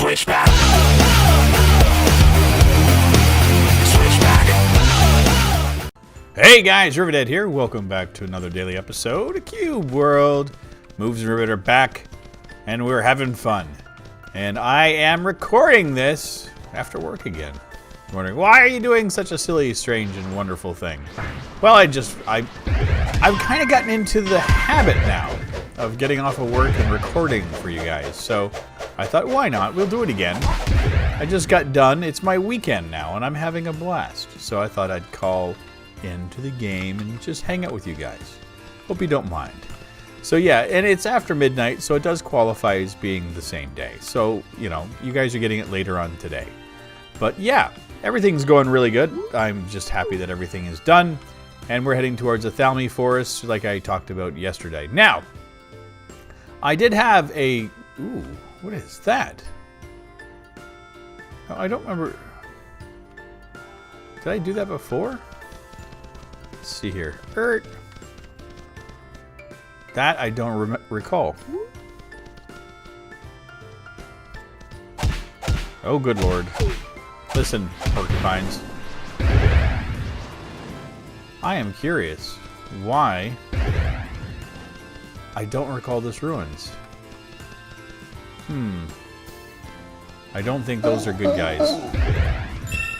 Switchback. Switchback. Hey guys, Rivet here. Welcome back to another daily episode of Cube World. Moves and Rivet are back, and we're having fun. And I am recording this after work again. Wondering, why are you doing such a silly, strange, and wonderful thing? Well, I've kind of gotten into the habit now of getting off of work and recording for you guys. So I thought, why not? We'll do it again. I just got done. It's my weekend now, and I'm having a blast. So I thought I'd call into the game and just hang out with you guys. Hope you don't mind. So yeah, and it's after midnight, so it does qualify as being the same day. So, you know, you guys are getting it later on today. But yeah, everything's going really good. I'm just happy that everything is done. And we're heading towards the Thalmy Forest, like I talked about yesterday. Now, I did have a... Ooh, what is that? Oh, I don't remember... Did I do that before? Let's see here. That I don't recall. Oh, good lord. Listen, porcupines. I am curious why I don't recall this ruins. I don't think those are good guys.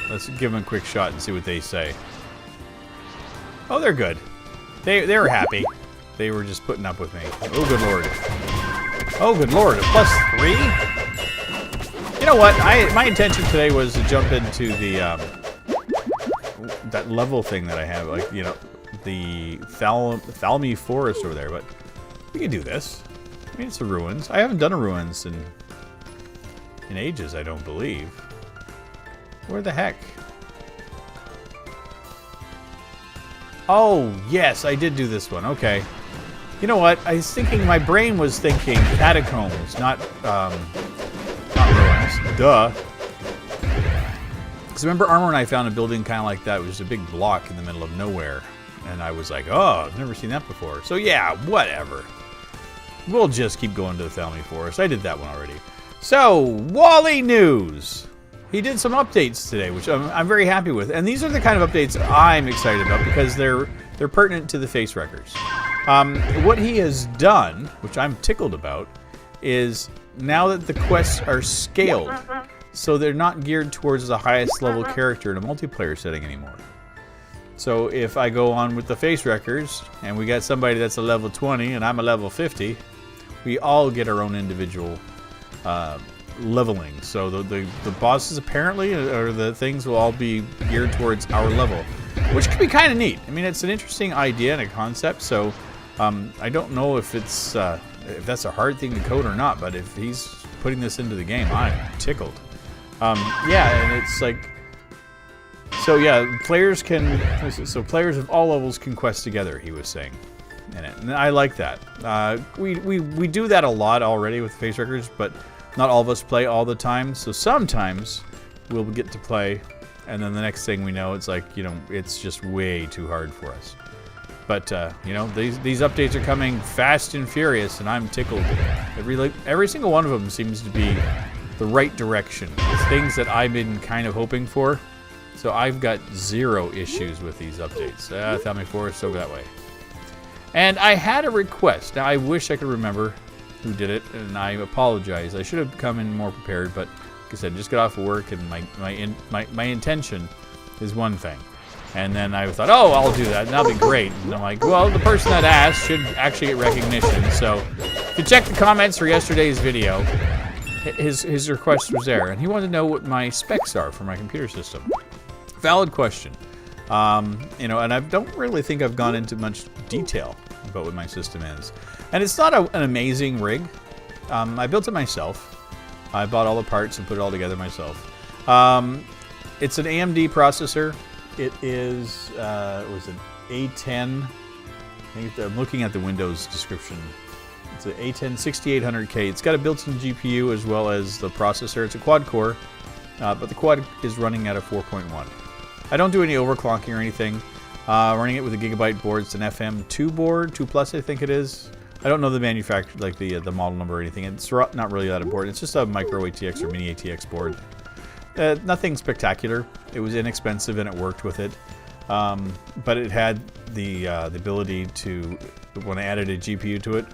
Let's give them a quick shot and see what they say. Oh, they're good. They were happy. They were just putting up with me. Oh, good lord. Oh, good lord. A +3? You know what? My intention today was to jump into the that level thing that I have, like, you know, the Thalmy Forest over there, but we can do this. I mean, it's the ruins. I haven't done a ruins in ages, I don't believe. Where the heck? Oh, yes, I did do this one. Okay. You know what? I was thinking, my brain was thinking catacombs, not ruins. Duh. Because remember, Armor and I found a building kind of like that. It was a big block in the middle of nowhere. And I was like, oh, I've never seen that before. So yeah, whatever. We'll just keep going to the Thalmy Forest. I did that one already. So, Wollay news. He did some updates today, which I'm very happy with. And these are the kind of updates I'm excited about because they're pertinent to the face wreckers. What he has done, which I'm tickled about, is now that the quests are scaled, so they're not geared towards the highest level character in a multiplayer setting anymore. So if I go on with the face wreckers, and we got somebody that's a level 20 and I'm a level 50, we all get our own individual leveling. So the bosses apparently, or the things, will all be geared towards our level, which could be kind of neat. I mean, it's an interesting idea and a concept. So I don't know if it's if that's a hard thing to code or not, but if he's putting this into the game, I'm tickled. Yeah, and it's like, so yeah, players of all levels can quest together, he was saying in it, and I like that. We do that a lot already with face wreckers, but not all of us play all the time. So sometimes we'll get to play, and then the next thing we know, it's like, you know, it's just way too hard for us. But you know, these updates are coming fast and furious, and I'm tickled. Every single one of them seems to be the right direction. It's things that I've been kind of hoping for. So I've got zero issues with these updates. Thalmy Forest over that way. And I had a request. Now, I wish I could remember who did it, and I apologize. I should have come in more prepared, but like I said, just got off of work, and my intention is one thing. And then I thought, oh, I'll do that, and that'll be great. And I'm like, well, the person that asked should actually get recognition. So if you check the comments for yesterday's video, his request was there, and he wanted to know what my specs are for my computer system. Valid question. You know, and I don't really think I've gone into much detail about what my system is. And it's not an amazing rig. I built it myself. I bought all the parts and put it all together myself. It's an AMD processor. It is, it was an A10. I think I'm looking at the Windows description. It's an A10 6800K. It's got a built-in GPU as well as the processor. It's a quad core, but the quad is running at a 4.1. I don't do any overclocking or anything. Running it with a Gigabyte board. It's an FM2 board, 2 Plus I think it is. I don't know the manufacturer, like the model number or anything. It's not really that important. It's just a micro ATX or mini ATX board. Nothing spectacular. It was inexpensive and it worked with it. But it had the ability to, when I added a GPU to it,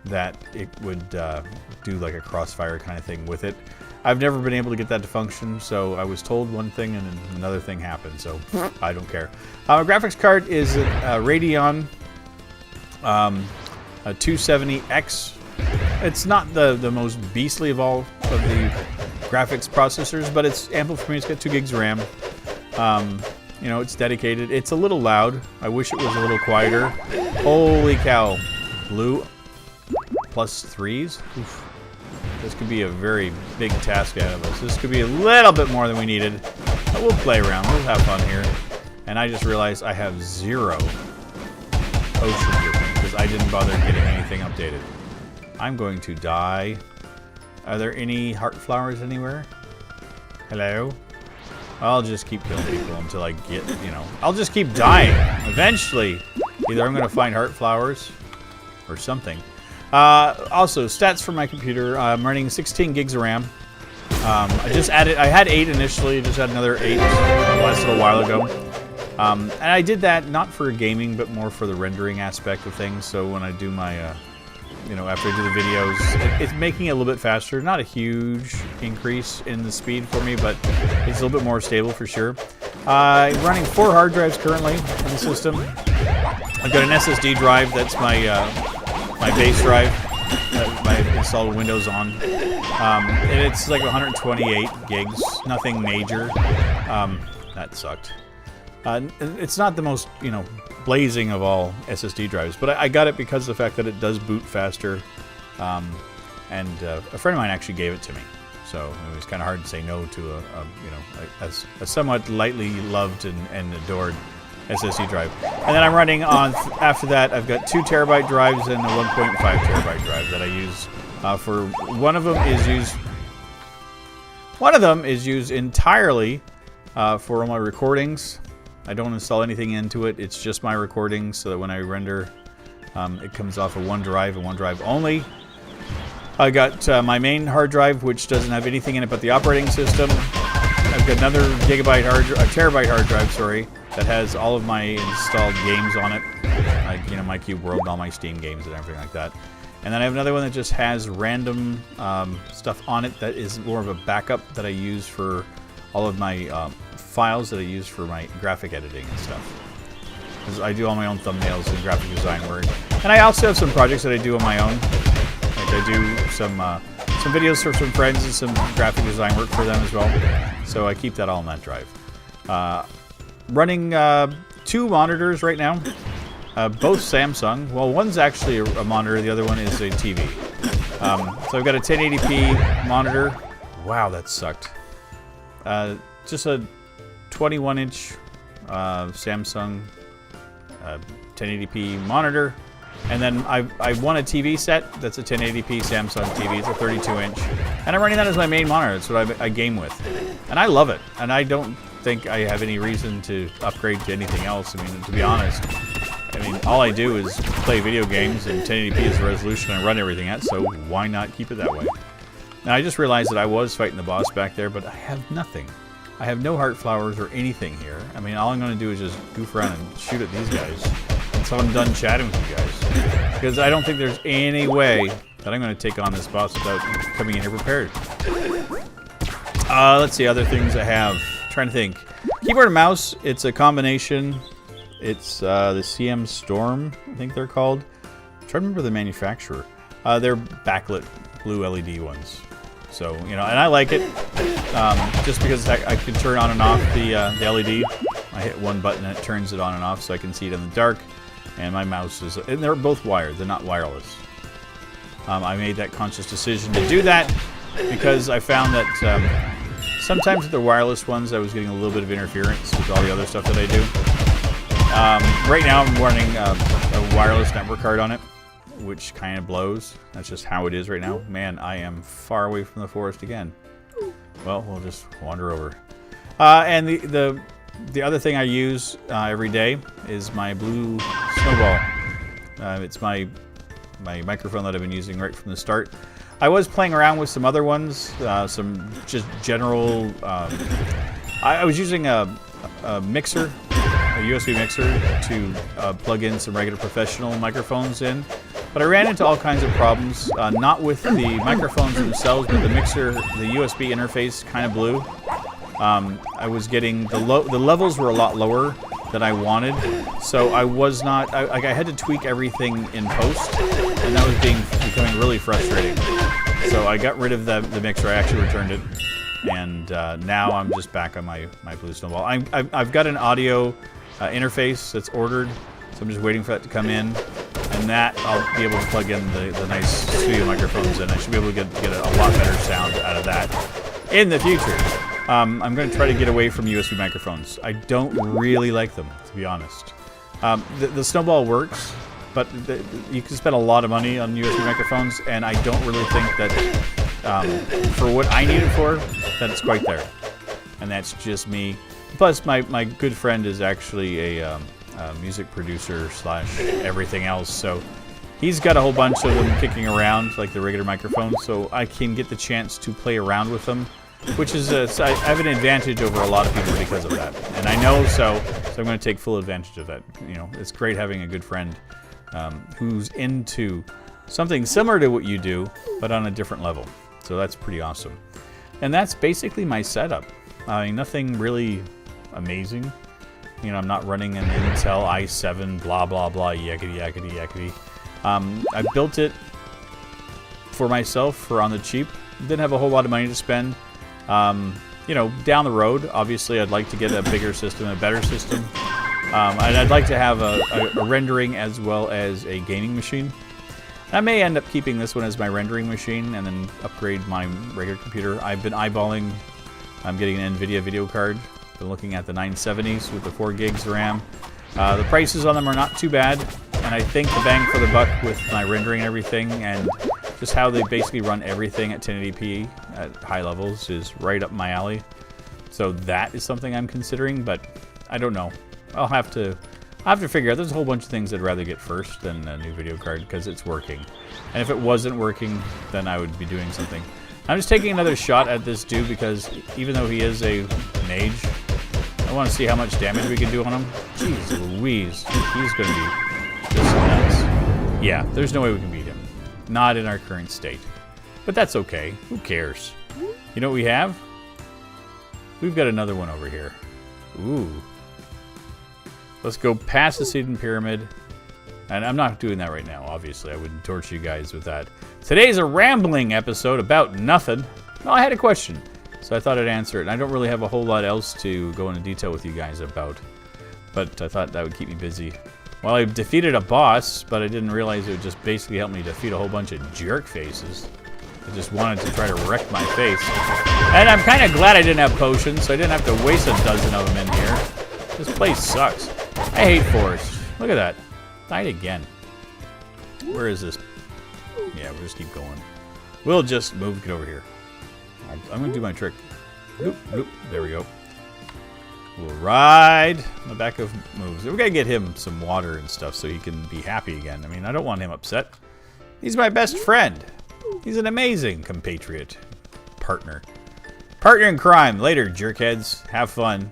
that it would do like a crossfire kind of thing with it. I've never been able to get that to function, so I was told one thing and then another thing happened, so I don't care. My graphics card is a Radeon a 270X. It's not the most beastly of all of the graphics processors, but it's ample for me. It's got 2 gigs of RAM. You know, it's dedicated. It's a little loud. I wish it was a little quieter. Holy cow. Blue +3s. Oof. This could be a very big task out of us. This could be a little bit more than we needed. But we'll play around. We'll have fun here. And I just realized I have 0 ocean dripping because I didn't bother getting anything updated. I'm going to die. Are there any heart flowers anywhere? Hello? I'll just keep killing people until I get, you know, I'll just keep dying. Eventually, either I'm going to find heart flowers or something. Also, stats for my computer. I'm running 16 gigs of RAM. I just added, I had 8 initially, just had another 8 last little while ago. And I did that not for gaming, but more for the rendering aspect of things. So when I do my, you know, after I do the videos, it's making it a little bit faster. Not a huge increase in the speed for me, but it's a little bit more stable for sure. I'm running 4 hard drives currently in the system. I've got an SSD drive. That's my my base drive that I installed Windows on. And it's like 128 gigs. Nothing major. That sucked. It's not the most, you know, blazing of all SSD drives, but I got it because of the fact that it does boot faster, and a friend of mine actually gave it to me, so it was kind of hard to say no to you know, a somewhat lightly loved and adored SSD drive. And then I'm running on, after that, I've got 2 terabyte drives and a 1.5 terabyte drive that I use for, one of them is used entirely for all my recordings. I don't install anything into it. It's just my recordings, so that when I render, it comes off of one drive and one drive only. I got my main hard drive, which doesn't have anything in it but the operating system. I've got another terabyte hard drive, sorry, that has all of my installed games on it, like, you know, my Cube World and all my Steam games and everything like that. And then I have another one that just has random stuff on it that is more of a backup that I use for all of my files that I use for my graphic editing and stuff. Because I do all my own thumbnails and graphic design work. And I also have some projects that I do on my own. Like I do some videos for some friends and some graphic design work for them as well. So I keep that all on that drive. Running 2 monitors right now. Both Samsung. Well, one's actually a monitor, the other one is a TV. So I've got a 1080p monitor. Wow, that sucked. Just a 21-inch Samsung 1080p monitor, and then I won a TV set that's a 1080p Samsung TV. It's a 32-inch, and I'm running that as my main monitor. That's what I game with, and I love it. And I don't think I have any reason to upgrade to anything else. I mean, to be honest, I mean, all I do is play video games, and 1080p is the resolution I run everything at. So why not keep it that way? Now I just realized that I was fighting the boss back there, but I have nothing. I have no heart flowers or anything here. I mean, all I'm going to do is just goof around and shoot at these guys until I'm done chatting with you guys. Because I don't think there's any way that I'm going to take on this boss without coming in here prepared. Let's see, other things I have. I'm trying to think. Keyboard and mouse, it's a combination. It's the CM Storm, I think they're called. I'm trying to remember the manufacturer. They're backlit blue LED ones. So, you know, and I like it just because I can turn on and off the LED. I hit one button and it turns it on and off so I can see it in the dark. And my mouse is, and they're both wired, they're not wireless. I made that conscious decision to do that because I found that sometimes with the wireless ones I was getting a little bit of interference with all the other stuff that I do. Right now I'm running a wireless network card on it, which kind of blows. That's just how it is right now. Man, I am far away from the forest again. Well, we'll just wander over. And the other thing I use every day is my blue snowball. It's my my microphone that I've been using right from the start. I was playing around with some other ones, some just general. I was using a mixer, a USB mixer, to plug in some regular professional microphones in. But I ran into all kinds of problems, not with the microphones themselves, but the mixer, the USB interface kind of blew. I was getting, the levels were a lot lower than I wanted, so I was not, I had to tweak everything in post, and that was becoming really frustrating. So I got rid of the mixer, I actually returned it, and now I'm just back on my Blue Snowball. I've got an audio interface that's ordered, so I'm just waiting for that to come in. And that, I'll be able to plug in the nice studio microphones, and I should be able to get a lot better sound out of that in the future. I'm going to try to get away from USB microphones. I don't really like them, to be honest. The Snowball works, but you can spend a lot of money on USB microphones, and I don't really think that, for what I need it for, that it's quite there. And that's just me. Plus, my good friend is actually a music producer / everything else, so he's got a whole bunch of them kicking around, like the regular microphones, so I can get the chance to play around with them, which is I have an advantage over a lot of people because of that, and I know so I'm going to take full advantage of that. You know, it's great having a good friend who's into something similar to what you do, but on a different level, so that's pretty awesome. And that's basically my setup. I mean, nothing really amazing. You know, I'm not running an Intel i7, blah, blah, blah, yakety, yakety, yakety. I built it for myself for on the cheap. Didn't have a whole lot of money to spend. You know, down the road, obviously, I'd like to get a bigger system, a better system. And I'd like to have a rendering as well as a gaming machine. I may end up keeping this one as my rendering machine and then upgrade my regular computer. I've been eyeballing, I'm getting an NVIDIA video card. Been looking at the 970s with the 4 gigs RAM. The prices on them are not too bad, and I think the bang for the buck with my rendering and everything, and just how they basically run everything at 1080p at high levels is right up my alley. So that is something I'm considering, but I don't know. I'll have to figure out. There's a whole bunch of things I'd rather get first than a new video card because it's working. And if it wasn't working, then I would be doing something. I'm just taking another shot at this dude because even though he is a mage, I want to see how much damage we can do on him. Jeez Louise, he's going to be just nuts. Yeah, there's no way we can beat him. Not in our current state. But that's okay. Who cares? You know what we have? We've got another one over here. Ooh. Let's go past the Seeding Pyramid. And I'm not doing that right now, obviously. I wouldn't torture you guys with that. Today's a rambling episode about nothing. Well, I had a question, so I thought I'd answer it. And I don't really have a whole lot else to go into detail with you guys about. But I thought that would keep me busy. Well, I defeated a boss, but I didn't realize it would just basically help me defeat a whole bunch of jerk faces. I just wanted to try to wreck my face. And I'm kind of glad I didn't have potions, so I didn't have to waste a dozen of them in here. This place sucks. I hate forest. Look at that. Died again. Where is this? Yeah, we'll just keep going. We'll just move. Get over here. I'm going to do my trick. Bloop, bloop. There we go. We'll ride on the back of moves. We're going to get him some water and stuff so he can be happy again. I mean, I don't want him upset. He's my best friend. He's an amazing compatriot. Partner. Partner in crime. Later, jerkheads. Have fun.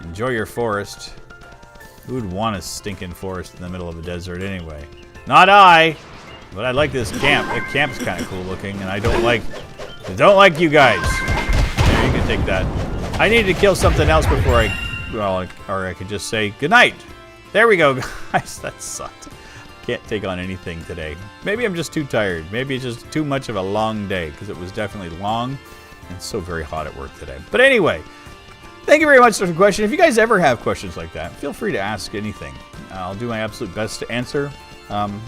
Enjoy your forest. Who would want a stinking forest in the middle of a desert anyway? Not I! But I like this camp. The camp's kind of cool looking, and I don't like you guys. There, you can take that. I need to kill something else before or I could just say goodnight. There we go, guys. That sucked. Can't take on anything today. Maybe I'm just too tired. Maybe it's just too much of a long day, because it was definitely long and so very hot at work today. But anyway, thank you very much for the question. If you guys ever have questions like that, feel free to ask anything. I'll do my absolute best to answer.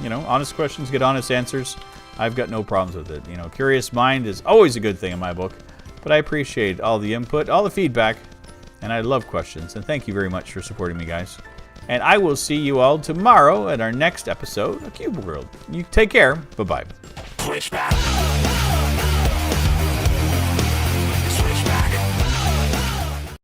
You know, honest questions get honest answers. I've got no problems with it. You know, curious mind is always a good thing in my book. But I appreciate all the input, all the feedback, and I love questions. And thank you very much for supporting me, guys. And I will see you all tomorrow at our next episode of Cube World. You take care. Bye-bye. Switchback.